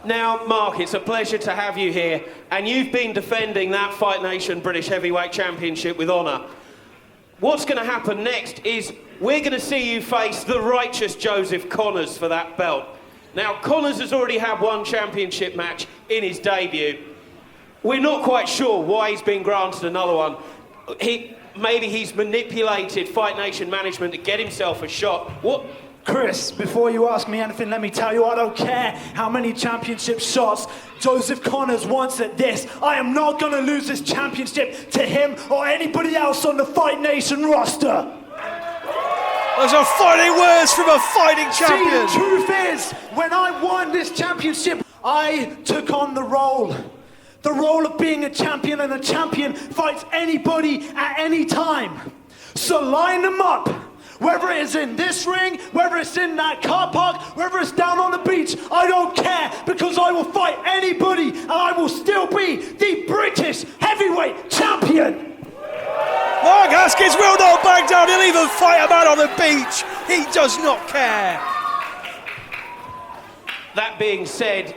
Now, Mark, it's a pleasure to have you here, and you've been defending that Fight Nation British Heavyweight Championship with honour. What's going to happen next is we're going to see you face the righteous Joseph Connors for that belt. Now, Connors has already had one championship match in his debut. We're not quite sure why he's been granted another one. Maybe he's manipulated Fight Nation management to get himself a shot. What? Chris, before you ask me anything, let me tell you, I don't care how many championship shots Joseph Connors wants at this. I am not going to lose this championship to him or anybody else on the Fight Nation roster. Those are fighting words from a fighting champion. See, the truth is, when I won this championship, I took on the role of being a champion, and a champion fights anybody at any time. So line them up. Whether it's in this ring, whether it's in that car park, whether it's down on the beach, I don't care, because I will fight anybody and I will still be the British heavyweight champion. Mark Haskins will not back down. He'll even fight a man on the beach. He does not care. That being said,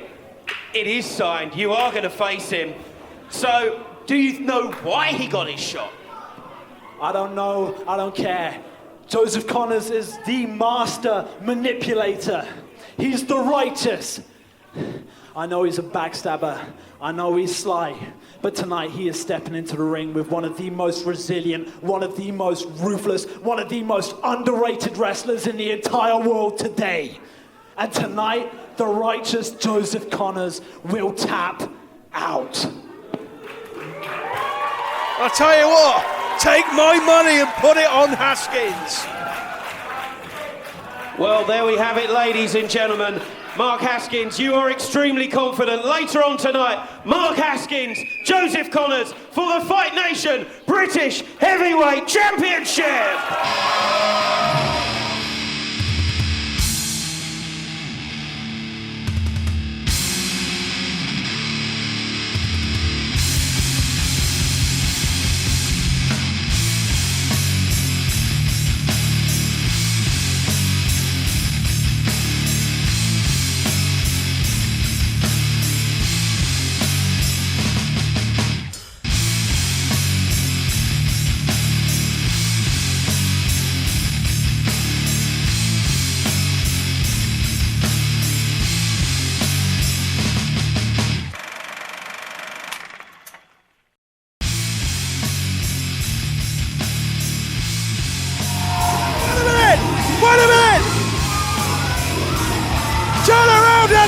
it is signed. You are going to face him. So, do you know why he got his shot? I don't know. I don't care. Joseph Connors is the master manipulator. He's the righteous. I know he's a backstabber. I know he's sly. But tonight he is stepping into the ring with one of the most resilient, one of the most ruthless, one of the most underrated wrestlers in the entire world today. And tonight, the righteous Joseph Connors will tap out. I'll tell you what. Take my money and put it on Haskins. Well, there we have it, ladies and gentlemen. Mark Haskins, you are extremely confident. Later on tonight, Mark Haskins, Joseph Connors for the Fight Nation British Heavyweight Championship.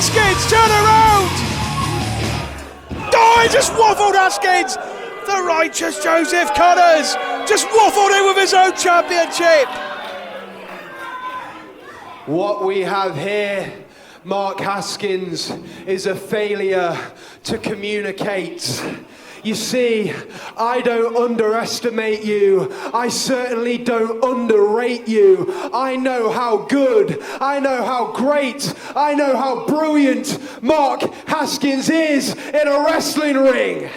Haskins, turn around! Oh, he just waffled Haskins! The righteous Joseph Connors just waffled in with his own championship! What we have here, Mark Haskins, is a failure to communicate. You see, I don't underestimate you. I certainly don't underrate you. I know how good, I know how great, I know how brilliant Mark Haskins is in a wrestling ring.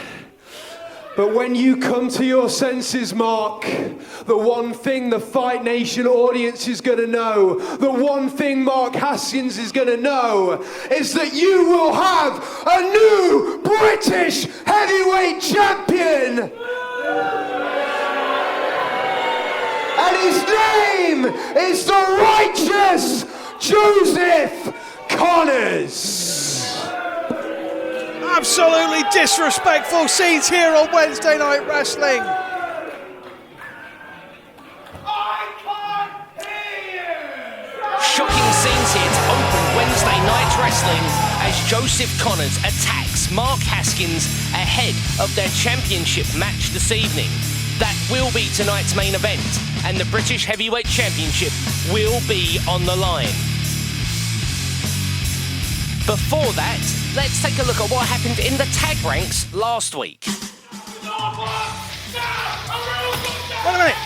But when you come to your senses, Mark, the one thing the Fight Nation audience is going to know, the one thing Mark Haskins is going to know, is that you will have a new British heavyweight champion. And his name is the righteous Joseph Connors. Absolutely disrespectful scenes here on Wednesday Night Wrestling. Shocking scenes here to open Wednesday Night Wrestling as Joseph Connors attacks Mark Haskins ahead of their championship match this evening. That will be tonight's main event, and the British Heavyweight Championship will be on the line. Before that, let's take a look at what happened in the tag ranks last week. Wait a minute.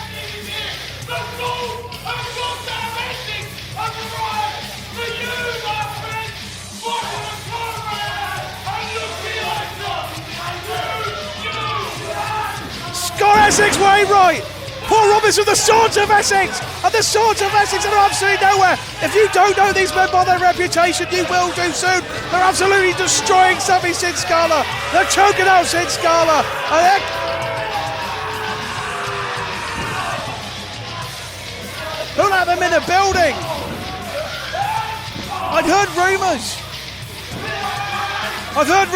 Scott Essex Wainwright! Poor Robinson, the Swords of Essex! And the Swords of Essex are absolutely nowhere. If you don't know these men by their reputation, you will do soon. They're absolutely destroying Savvy Sid Scala. They're choking out Sid Scala. And they're... Who let them in the building? I've heard rumours. I've read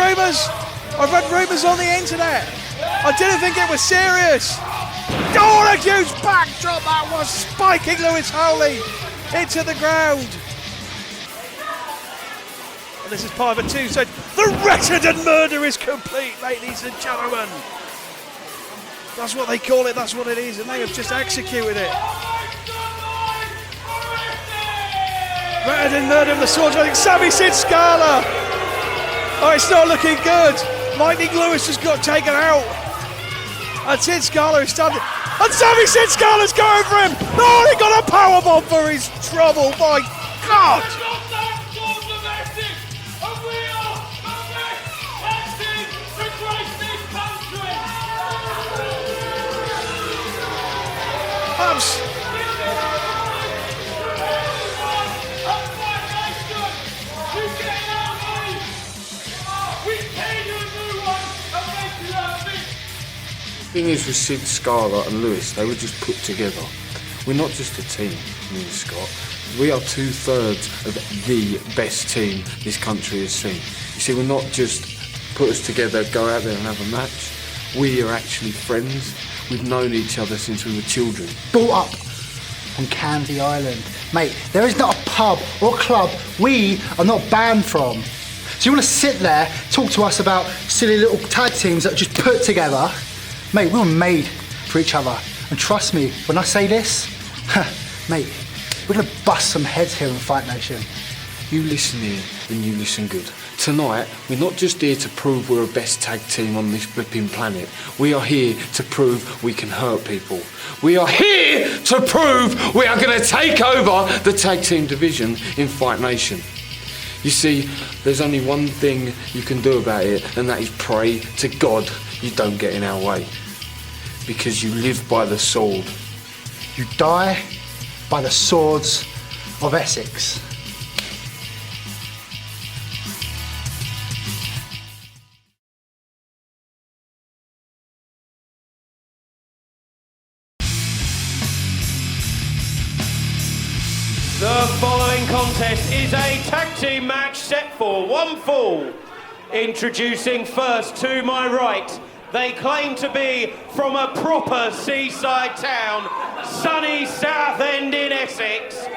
rumours on the internet. I didn't think it was serious. Oh, what a huge backdrop that was, spiking Lewis Howley into the ground. And this is part of a two, so the resident murder is complete, ladies and gentlemen. That's what they call it, that's what it is, and they have just executed it. Resident murder of the Swords of Essex, Savvy Sid Scala. Oh, it's not looking good. Lightning Lewis just got taken out. And Sid Scala is standing. And Savvy Sid Scala's going for him. Oh, he got a powerbomb for his trouble. My God. The thing is with Sid Scala and Lewis, they were just put together. We're not just a team, me and Scott. We are 2/3 of the best team this country has seen. You see, we're not just put us together, go out there and have a match. We are actually friends. We've known each other since we were children. Brought up on Candy Island. Mate, there is not a pub or club we are not banned from. So you want to sit there, talk to us about silly little tag teams that are just put together? Mate, we were made for each other. And trust me, when I say this, mate, we're going to bust some heads here in Fight Nation. You listen here and you listen good. Tonight, we're not just here to prove we're the best tag team on this flipping planet. We are here to prove we can hurt people. We are here to prove we are going to take over the tag team division in Fight Nation. You see, there's only one thing you can do about it, and that is pray to God you don't get in our way. Because you live by the sword. You die by the Swords of Essex. The following contest is a tag team match set for one fall. Introducing first to my right, they claim to be from a proper seaside town, sunny Southend in Essex.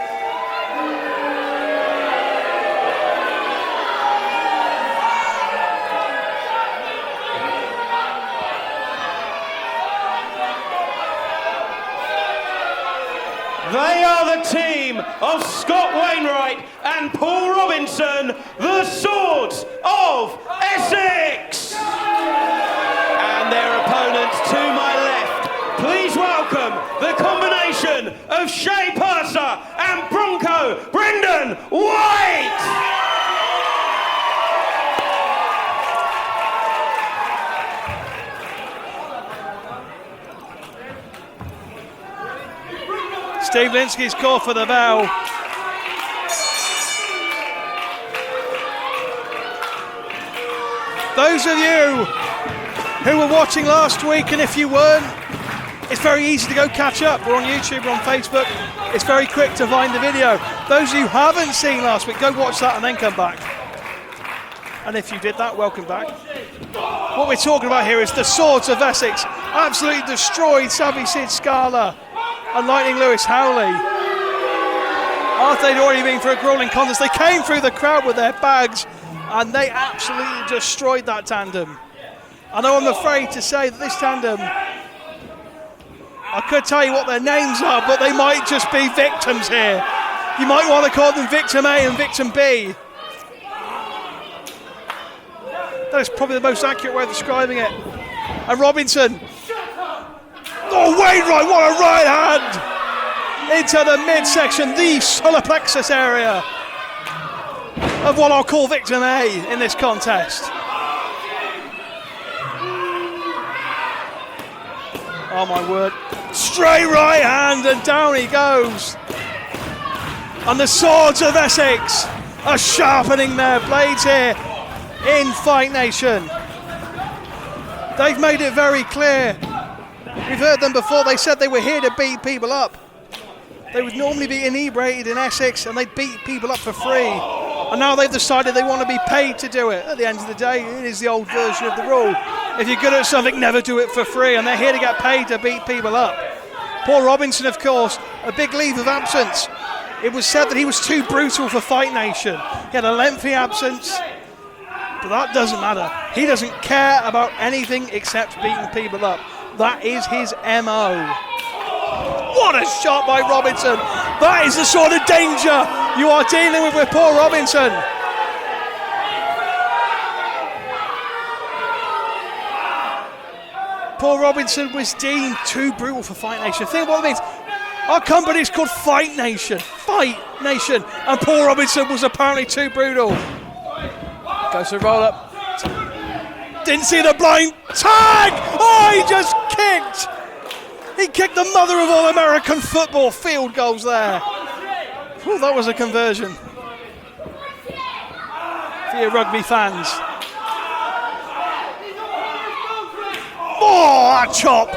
They are the team of Scott Wainwright and Paul Robinson, the Swords of Essex. And their opponents to my left, please welcome the combination of Shea Purser and Bronco Brendan White. Steve Linsky's call for the bell. Those of you who were watching last week, and if you weren't, it's very easy to go catch up. We're on YouTube, we're on Facebook. It's very quick to find the video. Those of you who haven't seen last week, go watch that and then come back. And if you did that, welcome back. What we're talking about here is the Swords of Essex absolutely destroyed Savvy Sid Scala and Lightning Lewis Howley. After they'd already been for a grueling contest, they came through the crowd with their bags and they absolutely destroyed that tandem. I know I'm afraid to say that this tandem, I could tell you what their names are, but they might just be victims here. You might want to call them Victim A and Victim B. That is probably the most accurate way of describing it. And Robinson. Oh, Wainwright, what a right hand! Into the midsection, the solar plexus area of what I'll call Victim A in this contest. Oh my word. Straight right hand and down he goes. And the Swords of Essex are sharpening their blades here in Fight Nation. They've made it very clear. We've heard them before. They said they were here to beat people up. They would normally be inebriated in Essex and they'd beat people up for free. And now they've decided they want to be paid to do it. At the end of the day, it is the old version of the rule. If you're good at something, never do it for free. And they're here to get paid to beat people up. Paul Robinson, of course, a big leave of absence. It was said that he was too brutal for Fight Nation. He had a lengthy absence. But that doesn't matter. He doesn't care about anything except beating people up. That is his MO. What a shot by Robinson. That is the sort of danger you are dealing with Paul Robinson. Paul Robinson was deemed too brutal for Fight Nation. Think what it means. Our company is called Fight Nation. Fight Nation. And Paul Robinson was apparently too brutal. Goes to roll up. Didn't see the blind tag. Oh, he just kicked. He kicked the mother of all American football field goals there. Oh, that was a conversion. For your rugby fans. Oh, that chop.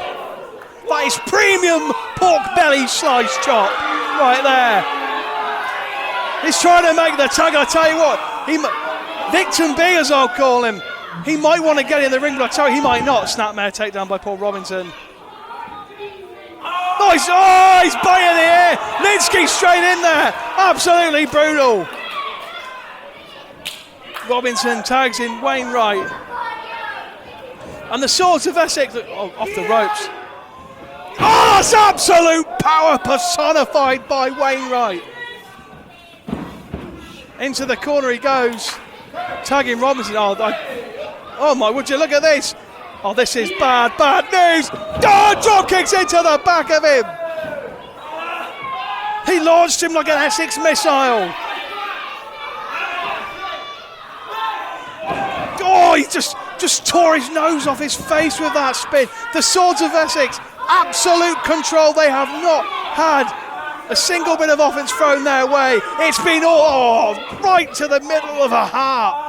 That is premium pork belly slice chop right there. He's trying to make the tag. I tell you what, Victim B, as I'll call him. He might want to get in the ring, but I tell you, he might not. Snapmare takedown by Paul Robinson. Nice. Oh, he's biting the air. Linsky straight in there. Absolutely brutal. Robinson tags in Wainwright. And the Swords of Essex off the ropes. Oh, it's absolute power personified by Wainwright. Into the corner he goes. Tagging Robinson. Oh my, would you look at this? Oh, this is bad news. Oh, drop kicks into the back of him. He launched him like an Essex missile. Oh, he just tore his nose off his face with that spin. The Swords of Essex, absolute control. They have not had a single bit of offense thrown their way. It's been all right to the middle of a heart.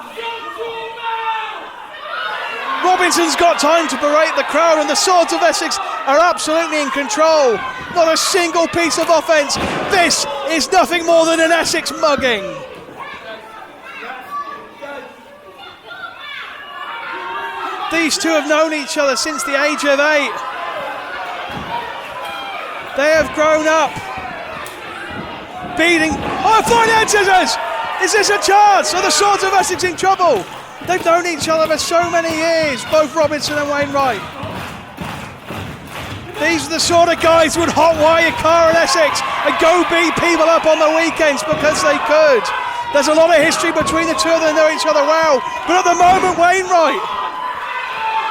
Robinson's got time to berate the crowd, and the Swords of Essex are absolutely in control. Not a single piece of offence. This is nothing more than an Essex mugging. These two have known each other since the age of 8. They have grown up. Beating. Oh, finance scissors! Is this a chance? Are the Swords of Essex in trouble? They've known each other for so many years, both Robinson and Wainwright. These are the sort of guys who would hotwire your car in Essex and go beat people up on the weekends because they could. There's a lot of history between the two of them. They know each other well. But at the moment, Wainwright.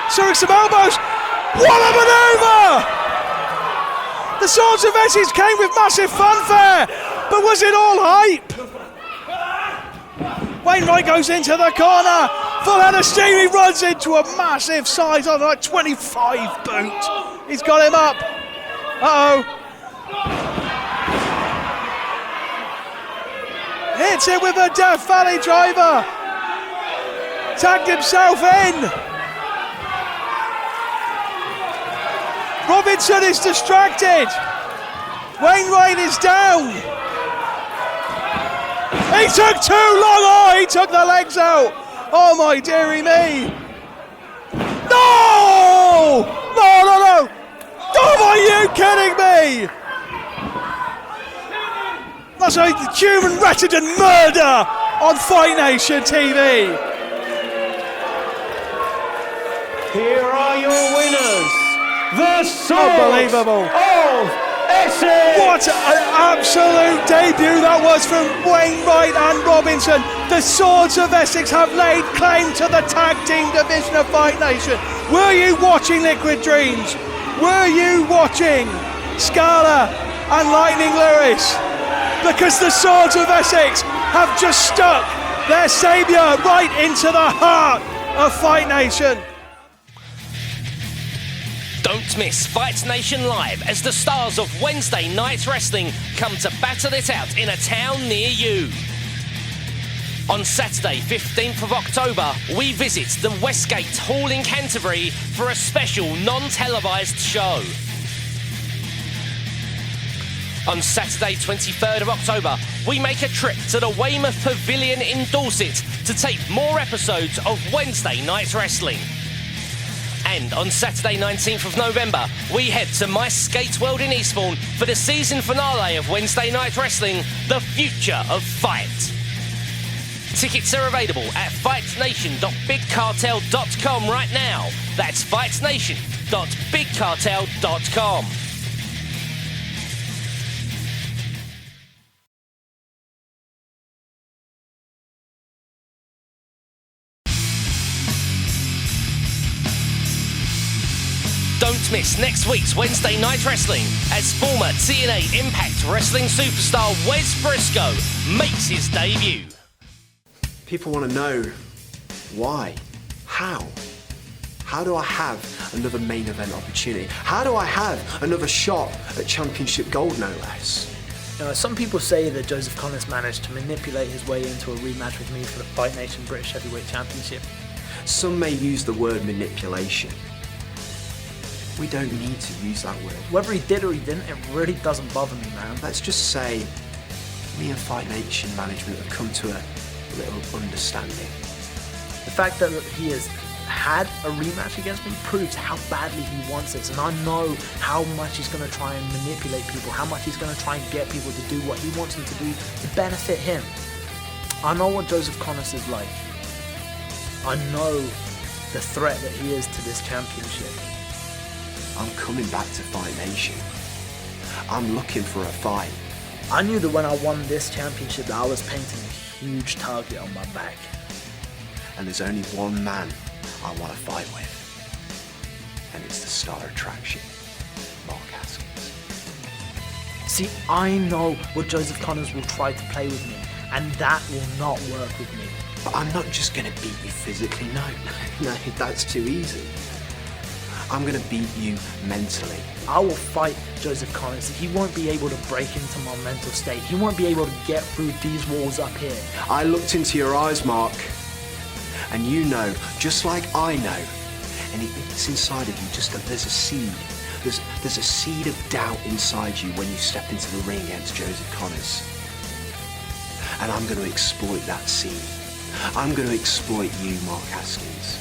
Surik some elbows. What a manoeuvre! The Swords of Essex came with massive fanfare. But was it all hype? Wainwright goes into the corner. Full head of steam. He runs into a massive size on like 25 boot. He's got him up. Uh-oh. Hits him with a Death Valley driver. Tagged himself in. Robinson is distracted. Wainwright is down. He took too long. Oh, he took the legs out. Oh my dearie me. No! No. Oh, are you kidding me? That's a human resident murder on Fight Nation TV. Here are your winners. The Swords Unbelievable. of Essex. What an absolute debut that was from Wainwright and Robinson. The Swords of Essex have laid claim to the tag team division of Fight Nation. Were you watching Liquid Dreams? Were you watching Scala and Lightning Lewis? Because the Swords of Essex have just stuck their saviour right into the heart of Fight Nation. Don't miss Fight Nation Live as the stars of Wednesday Night Wrestling come to battle it out in a town near you. On Saturday, 15th of October, we visit the Westgate Hall in Canterbury for a special non-televised show. On Saturday, 23rd of October, we make a trip to the Weymouth Pavilion in Dorset to tape more episodes of Wednesday Night Wrestling. And on Saturday, 19th of November, we head to My Skate World in Eastbourne for the season finale of Wednesday Night Wrestling, The Future of Fight. Tickets are available at fightnation.bigcartel.com right now. That's fightnation.bigcartel.com. Don't miss next week's Wednesday Night Wrestling as former TNA Impact Wrestling superstar Wes Briscoe makes his debut. People want to know why, how do I have another main event opportunity? How do I have another shot at championship gold, no less? Some people say that Joseph Connors managed to manipulate his way into a rematch with me for the Fight Nation British Heavyweight Championship. Some may use the word manipulation. We don't need to use that word. Whether he did or he didn't, it really doesn't bother me, man. Let's just say me and Fight Nation management have come to a little understanding. The fact that he has had a rematch against me proves how badly he wants this, and I know how much he's going to try and manipulate people, how much he's going to try and get people to do what he wants them to do to benefit him. I know what Joseph Connors is like. I know the threat that he is to this championship. I'm coming back to Fight Nation. I'm looking for a fight. I knew that when I won this championship that I was painting a huge target on my back. And there's only one man I want to fight with. And it's the star attraction, Mark Haskins. See, I know what Joseph Connors will try to play with me, and that will not work with me. But I'm not just going to beat you physically, no, that's too easy. I'm going to beat you mentally. I will fight Joseph Connors. He won't be able to break into my mental state. He won't be able to get through these walls up here. I looked into your eyes, Mark, and you know, just like I know, and it's inside of you, just that there's a seed. There's a seed of doubt inside you when you step into the ring against Joseph Connors. And I'm going to exploit that seed. I'm going to exploit you, Mark Haskins.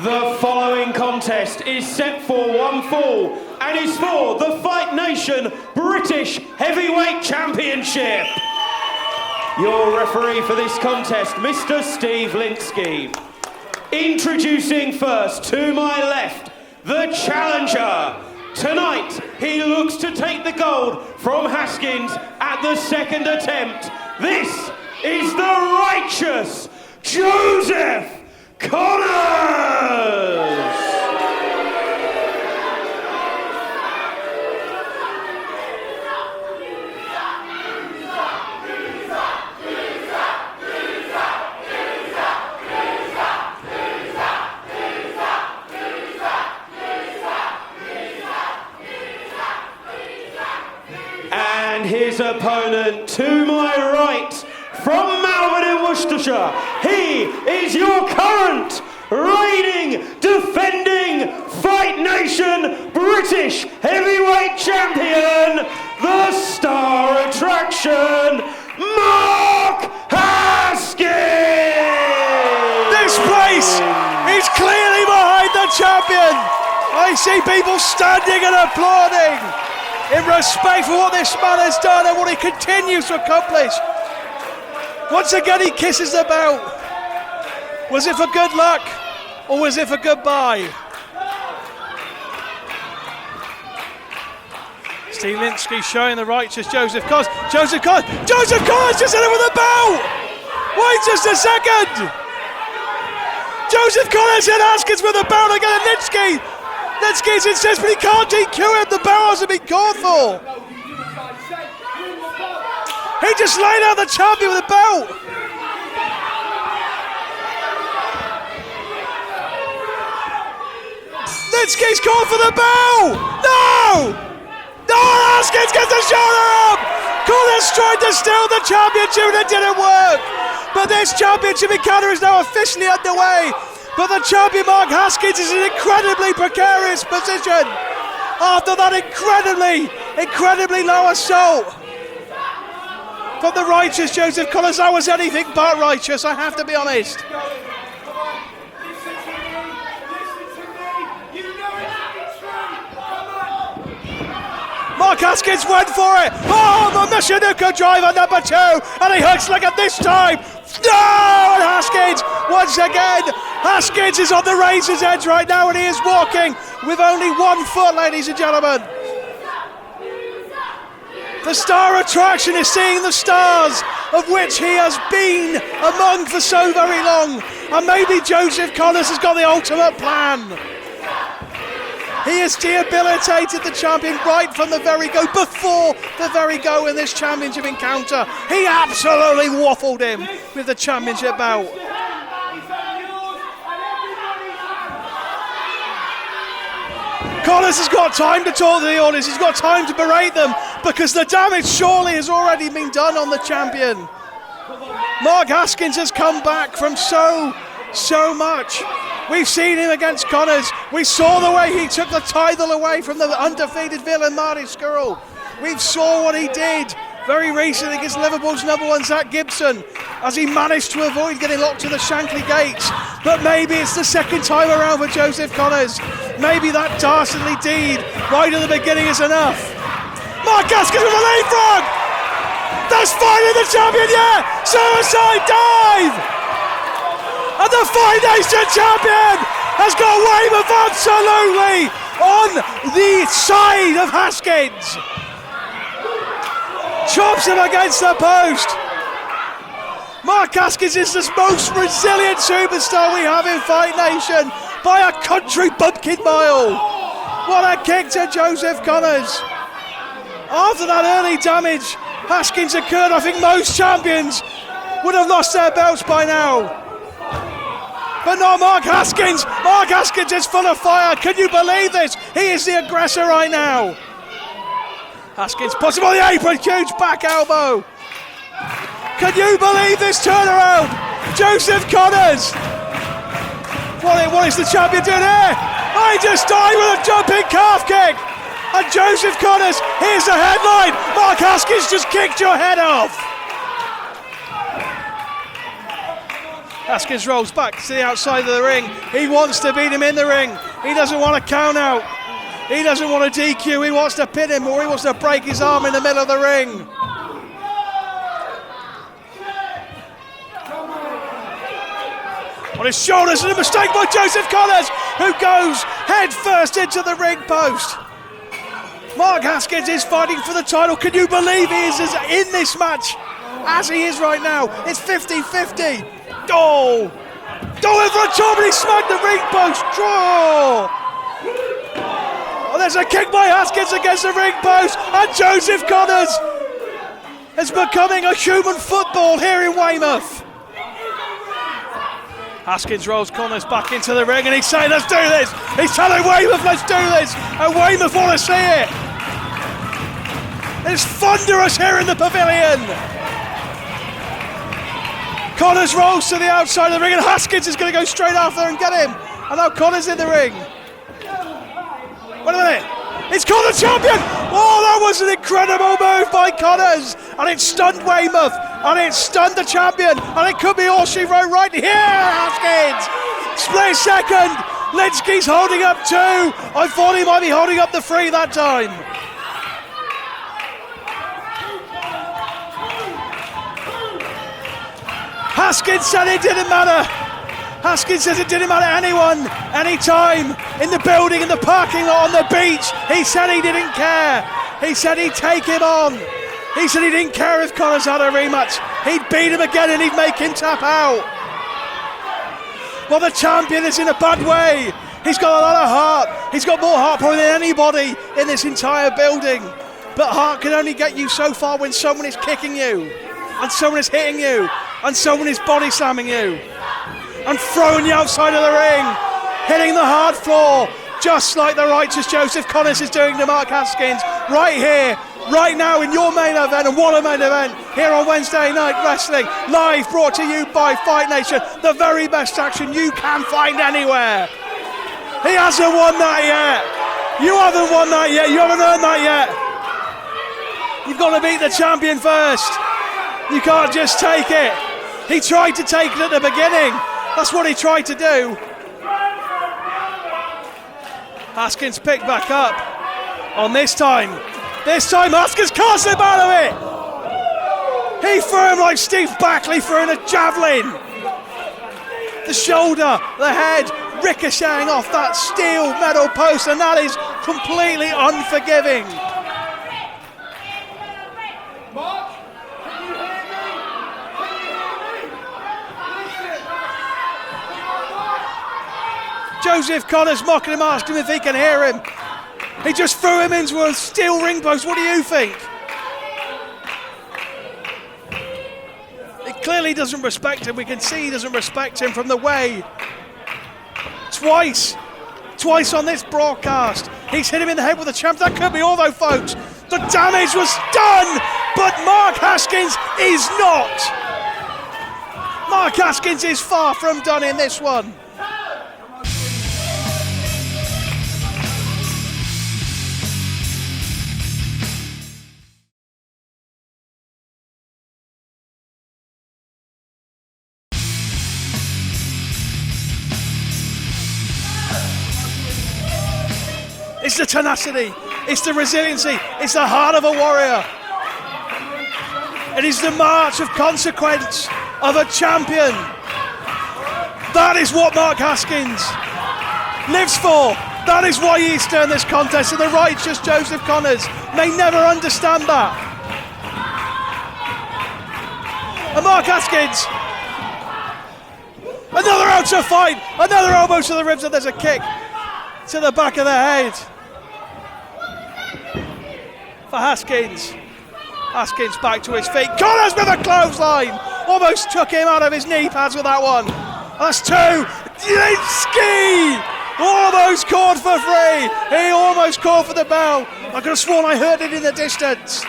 The following contest is set for one fall and is for the Fight Nation British Heavyweight Championship. Your referee for this contest, Mr. Steve Linsky. Introducing first, to my left, the challenger. Tonight, he looks to take the gold from Haskins at the second attempt. This is the righteous Joseph Connors! And his opponent to my right, from Malvern in Worcestershire, he is your current reigning, defending Fight Nation British Heavyweight Champion, the star attraction, Mark Haskins! This place is clearly behind the champion. I see people standing and applauding in respect for what this man has done and what he continues to accomplish. Once again, he kisses the belt. Was it for good luck, or was it for goodbye? Steve Linsky showing the righteous Joseph Connors. Joseph Connors just hit him with the belt! Wait just a second! Joseph Connors hit Haskins with the belt again, and Linsky's insists, but he can't DQ him. The belt hasn't been called for. He just laid out the champion with a belt. Litsky's called for the bell. No! No, Haskins gets the shoulder up. Connors tried to steal the championship and it didn't work. But this championship encounter is now officially underway. But the champion Mark Haskins is in an incredibly precarious position after that incredibly low assault from the righteous Joseph Connors. That was anything but righteous, I have to be honest. Mark Haskins went for it. Oh, the Michinoku driver number 2, and he hooks like it this time. No, and Haskins once again. Haskins is on the razor's edge right now, and he is walking with only 1 foot, ladies and gentlemen. The star attraction is seeing the stars of which he has been among for so very long, and maybe Joseph Connors has got the ultimate plan. He has debilitated the champion right from the very go, before the very go in this championship encounter. He absolutely waffled him with the championship belt. Connors has got time to talk to the audience, he's got time to berate them, because the damage surely has already been done on the champion. Mark Haskins has come back from so much. We've seen him against Connors. We saw the way he took the title away from the undefeated villain Marty Scurll. We saw what he did very recently against Liverpool's number 1 Zach Gibson, as he managed to avoid getting locked to the Shankly gates. But maybe it's the second time around for Joseph Connors. Maybe that dastardly deed right at the beginning is enough. Mark Haskins with a leapfrog! That's finally the champion, yeah! Suicide dive! And the Fight Nation champion has got Weymouth absolutely on the side of Haskins. Chops him against the post. Mark Haskins is the most resilient superstar we have in Fight Nation by a country bumpkin mile. What a kick to Joseph Connors. After that early damage Haskins occurred, I think most champions would have lost their belts by now. But not Mark Haskins. Mark Haskins is full of fire. Can you believe this? He is the aggressor right now. Haskins puts him on the apron. Huge back elbow. Can you believe this turnaround? Joseph Connors. What is the champion doing here? I just died with a jumping calf kick. And Joseph Connors, here's the headline. Mark Haskins just kicked your head off. Haskins rolls back to the outside of the ring. He wants to beat him in the ring. He doesn't want to count out. He doesn't want to DQ. He wants to pin him, or he wants to break his arm in the middle of the ring. On his shoulders, and a mistake by Joseph Connors, who goes head first into the ring post. Mark Haskins is fighting for the title. Can you believe he is in this match as he is right now? It's 50-50. Oh! Going for a top, and he smacked the ring post. Draw! Oh, there's a kick by Haskins against the ring post, and Joseph Connors is becoming a human football here in Weymouth. Haskins rolls Connors back into the ring, and he's saying, let's do this. He's telling Weymouth, let's do this. And Weymouth want to see it. It's thunderous here in the pavilion. Connors rolls to the outside of the ring, and Haskins is going to go straight after and get him. And now Connors in the ring. Wait a minute. It's Connors champion. Oh, that was an incredible move by Connors. And it stunned Weymouth. And it stunned the champion. And it could be all she wrote right here, Haskins. Split second. Litsky's holding up 2. I thought he might be holding up the 3 that time. Haskins said it didn't matter. Haskins says it didn't matter anyone, anytime, in the building, in the parking lot, on the beach. He said he didn't care. He said he'd take him on. He said he didn't care if Connors had a rematch. He'd beat him again and he'd make him tap out. Well, the champion is in a bad way. He's got a lot of heart. He's got more heart probably than anybody in this entire building. But heart can only get you so far when someone is kicking you, and someone is hitting you, and someone is body slamming you, and throwing you outside of the ring, hitting the hard floor, just like the righteous Joseph Connors is doing to Mark Haskins, right here, right now in your main event. And what a main event here on Wednesday Night Wrestling, live brought to you by Fight Nation, the very best action you can find anywhere. He hasn't won that yet. You haven't won that yet. You haven't earned that yet. You've got to beat the champion first. You can't just take it. He tried to take it at the beginning. That's what he tried to do. Haskins picked back up on this time. This time Haskins can't slip out of it. He threw him like Steve Backley throwing a javelin. The shoulder, the head, ricocheting off that steel metal post, and that is completely unforgiving. Joseph Connors mocking him, asking him if he can hear him. He just threw him into a steel ring post. What do you think? He clearly doesn't respect him. We can see he doesn't respect him from the way. Twice on this broadcast. He's hit him in the head with a champ. That could be all though, folks. The damage was done, but Mark Haskins is not. Mark Haskins is far from done in this one. It's the tenacity, it's the resiliency, it's the heart of a warrior. It is the march of consequence of a champion. That is what Mark Haskins lives for. That is why he's turned this contest, and the righteous Joseph Connors may never understand that. And Mark Haskins, another outer fight, another elbow to the ribs, and there's a kick to the back of the head for Haskins. Haskins back to his feet. Connors with a clothesline. Almost took him out of his knee pads with that one. That's two. Ski almost called for free. He almost called for the bell. I could have sworn I heard it in the distance.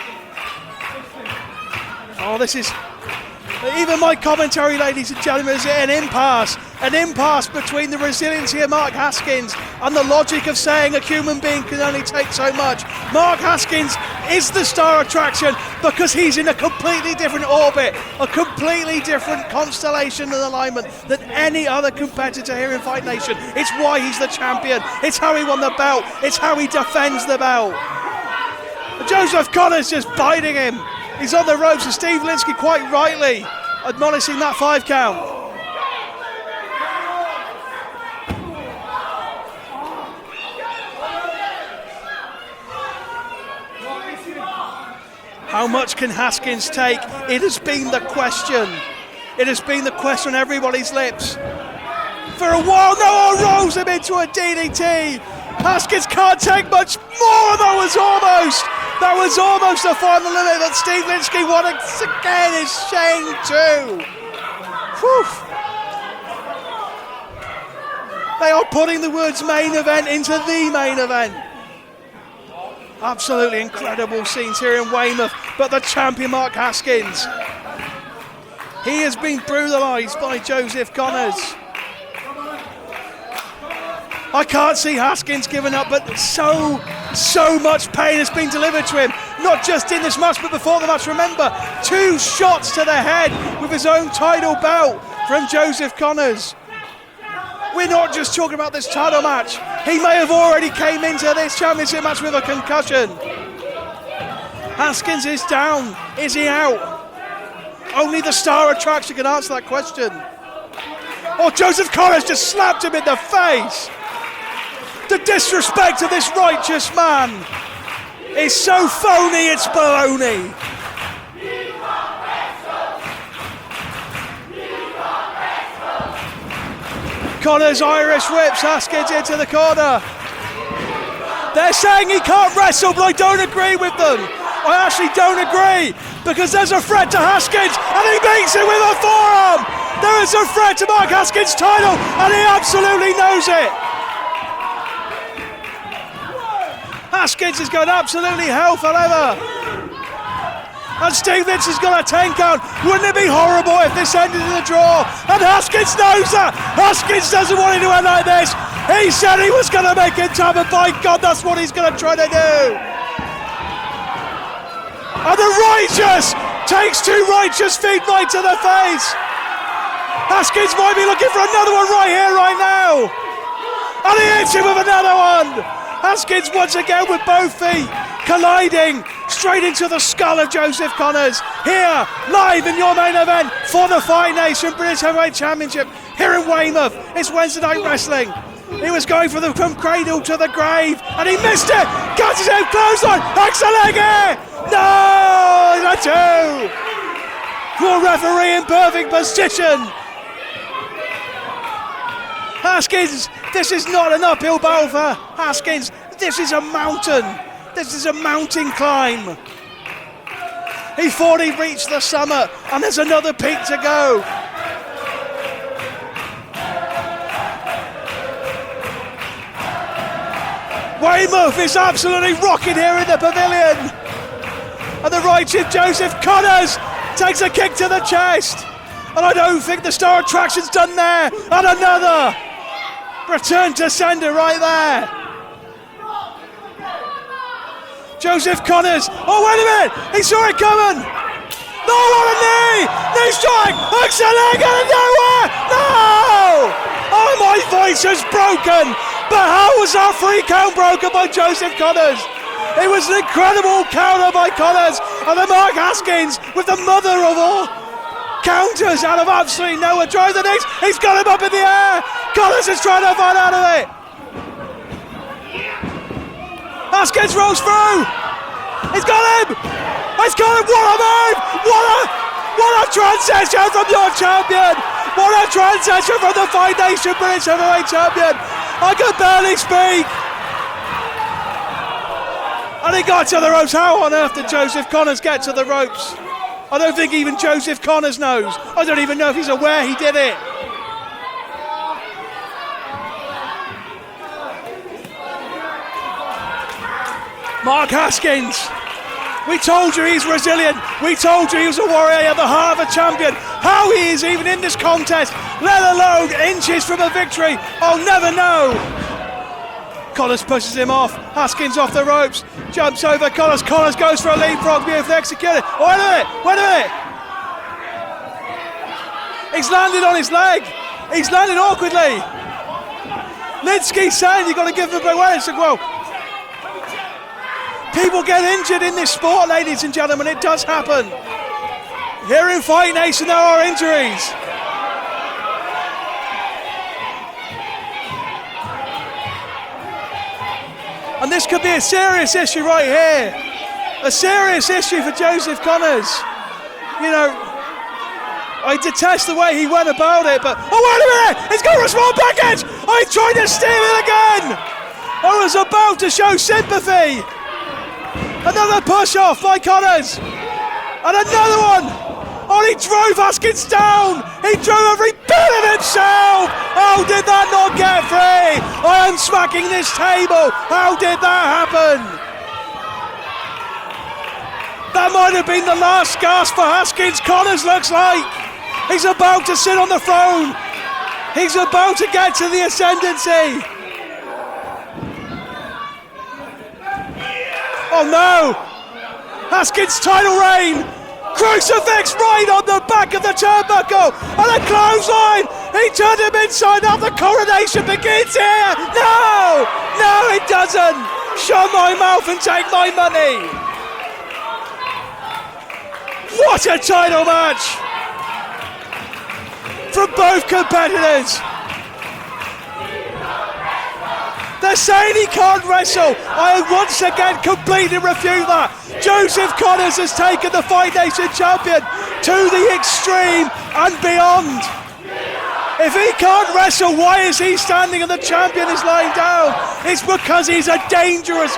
Oh, this is... Even my commentary, ladies and gentlemen, is an impasse. An impasse between the resiliency of Mark Haskins and the logic of saying a human being can only take so much. Mark Haskins is the star attraction because he's in a completely different orbit, a completely different constellation and alignment than any other competitor here in Fight Nation. It's why he's the champion. It's how he won the belt. It's how he defends the belt. Joseph Connors just biting him. He's on the ropes, and Steve Linsky quite rightly admonishing that 5 count. How much can Haskins take? It has been the question. It has been the question on everybody's lips. For a while, Noah rolls him into a DDT. Haskins can't take much more. That was almost the final limit, but Steve Linsky once again is shame too. Whew. They are putting the words main event into the main event. Absolutely incredible scenes here in Weymouth, but the champion Mark Haskins, he has been brutalised by Joseph Connors. I can't see Haskins giving up, but so much pain has been delivered to him. Not just in this match, but before the match. Remember, 2 shots to the head with his own title belt from Joseph Connors. We're not just talking about this title match. He may have already came into this championship match with a concussion. Haskins is down. Is he out? Only the star attraction can answer that question. Oh, Joseph Connors just slapped him in the face. The disrespect of this righteous man is so phony, it's baloney. Connors Irish whips Haskins into the corner. They're saying he can't wrestle, but I don't agree with them. I actually don't agree, because there's a threat to Haskins, and he meets it with a forearm. There is a threat to Mark Haskins' title, and he absolutely knows it. Haskins is going absolutely hell for leather. And Steve Vince has got a 10 count. Wouldn't it be horrible if this ended in a draw? And Haskins knows that. Haskins doesn't want it to end like this. He said he was going to make it tough, and by God, that's what he's going to try to do. And the Righteous takes two Righteous feet right to the face. Haskins might be looking for another one right here, right now. And he hits him with another one. Haskins once again with both feet colliding straight into the skull of Joseph Connors. Here, live in your main event for the Fight Nation British Heavyweight Championship here in Weymouth. It's Wednesday Night Wrestling. He was going from cradle to the grave, and he missed it. Cuts his head, clothesline, hacks the leg here. No, it's a 2. Poor referee in perfect position. Haskins, this is not an uphill battle for Haskins. This is a mountain. This is a mountain climb. He thought he reached the summit, and there's another peak to go. Weymouth is absolutely rocking here in the pavilion. And the Righteous Joseph Connors takes a kick to the chest. And I don't think the Star Attraction's done there. And another return to sender right there. Joseph Connors. Oh, wait a minute. He saw it coming. No, what a knee. Knee strike. Hooks the leg out of nowhere. No. Oh, my voice is broken. But how was that 3 count broken by Joseph Connors? It was an incredible counter by Connors. And then Mark Haskins with the mother of all counters out of absolutely nowhere. Drives the knees. He's got him up in the air. Connors is trying to fight out of it. Haskins rolls through. He's got him. He's got him. What a move. What a transition from your champion. What a transition from the Fight Nation British Heavyweight Champion. I can barely speak. And he got to the ropes. How on earth did Joseph Connors get to the ropes? I don't think even Joseph Connors knows. I don't even know if he's aware he did it. Mark Haskins. We told you he's resilient. We told you he was a warrior at the heart of a champion. How he is even in this contest, let alone inches from a victory, I'll never know. Connors pushes him off. Haskins off the ropes. Jumps over Connors. Connors goes for a leapfrog, beautifully executed. Oh, wait a minute. He's landed on his leg. He's landed awkwardly. Linsky's saying you've got to give him a break. Well, people get injured in this sport, ladies and gentlemen. It does happen. Here in Fight Nation, there are injuries. And this could be a serious issue right here. A serious issue for Joseph Connors. You know, I detest the way he went about it, but... Oh, wait a minute! He's got a small package! I tried to steal it again! I was about to show sympathy. Another push off by Connors. And another one. Oh, he drove Haskins down. He drove every bit of himself. How did that not get free? I am smacking this table. How did that happen? That might have been the last gasp for Haskins. Connors looks like he's about to sit on the throne. He's about to get to the ascendancy. Oh no! Haskins' title reign! Crucifix right on the back of the turnbuckle! And a clothesline! He turned him inside out. The coronation begins here! No! No, it doesn't! Shut my mouth and take my money! What a title match! From both competitors! They're saying he can't wrestle. I once again completely refute that. Joseph Connors has taken the Fight Nation champion to the extreme and beyond. If he can't wrestle, why is he standing and the champion is lying down? It's because he's a dangerous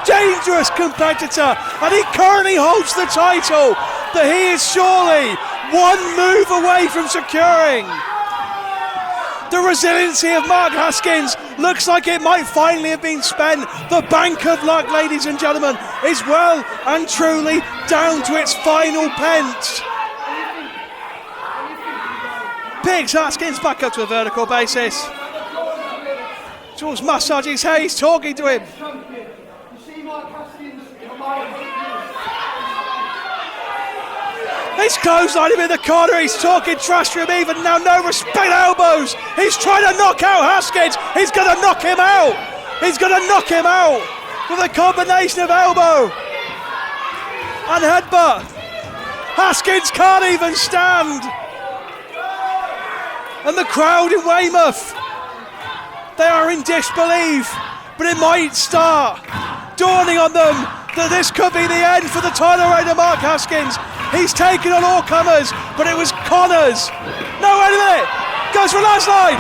dangerous competitor, and he currently holds the title that he is surely one move away from securing. The resiliency of Mark Haskins looks like it might finally have been spent. The bank of luck, ladies and gentlemen, is well and truly down to its final pence. Picks Haskins back up to a vertical basis. George massages his hair, he's talking to him. He's clotheslined him in the corner, he's talking trash to him even now, no respect elbows. He's trying to knock out Haskins, he's going to knock him out. He's going to knock him out with a combination of elbow and headbutt. Haskins can't even stand. And the crowd in Weymouth, they are in disbelief, but it might start dawning on them that this could be the end for the title reign of Mark Haskins. He's taken on all comers, but it was Connors. No, wait a minute. Goes for a landslide.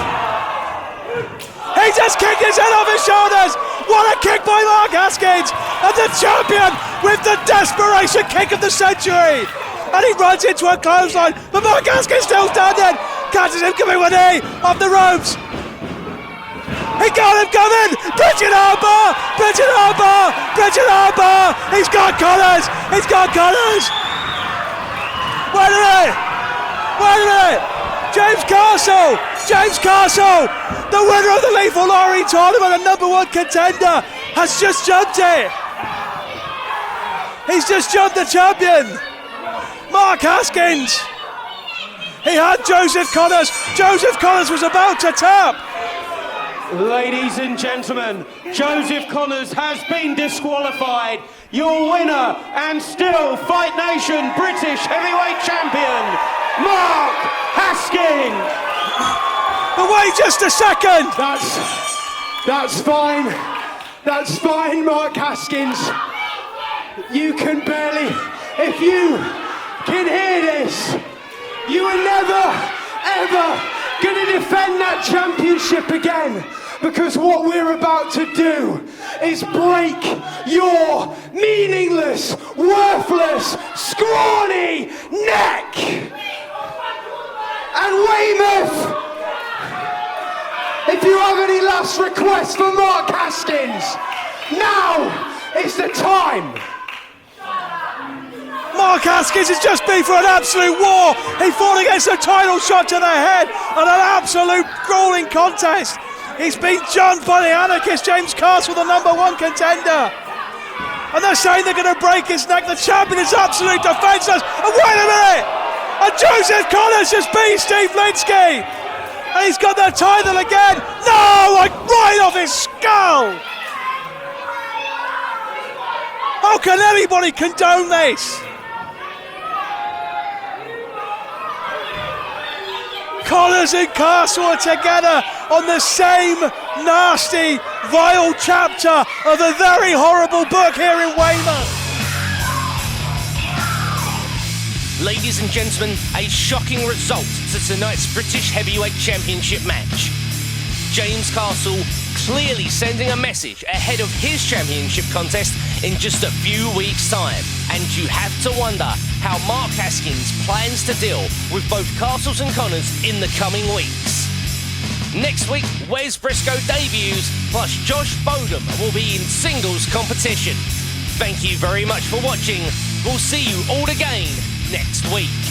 He just kicked his head off his shoulders. What a kick by Mark Haskins. And the champion with the desperation kick of the century. And he runs into a clothesline, but Mark Haskins still standing. Catches him coming with a knee off the ropes. He got him coming! Bridget Harbour! Bridget Harbour! Bridget Harbour! He's got Connors! He's got Connors! Wait a minute! Wait a minute! James Castle! James Castle! The winner of the Lethal Lottery tournament and #1 contender has just jumped it! He's just jumped the champion! Mark Haskins! He had Joseph Connors! Joseph Connors was about to tap! Ladies and gentlemen, Joseph Connors has been disqualified. Your winner and still Fight Nation British Heavyweight Champion, Mark Haskins. But wait just a second. That's fine. That's fine, Mark Haskins. You can barely, if you can hear this, you are never, ever going to defend that championship again, because what we're about to do is break your meaningless, worthless, scrawny neck. And Weymouth, if you have any last requests for Mark Haskins, now is the time. Mark Haskins has just been for an absolute war. He fought against a title shot to the head and an absolute grueling contest. He's been jumped by the anarchist James Castle, the #1 contender. And they're saying they're going to break his neck. The champion is absolute defenseless. And wait a minute! And Joseph Connors just beat Steve Linsky. And he's got the title again. No! Like right off his skull! How can anybody condone this? Connors and Castle are together on the same nasty, vile chapter of a very horrible book here in Weymouth. Ladies and gentlemen, a shocking result to tonight's British Heavyweight Championship match. James Castle clearly sending a message ahead of his championship contest in just a few weeks' time. And you have to wonder how Mark Haskins plans to deal with both Castles and Connors in the coming weeks. Next week, Wes Briscoe debuts, plus Josh Bodum will be in singles competition. Thank you very much for watching. We'll see you all again next week.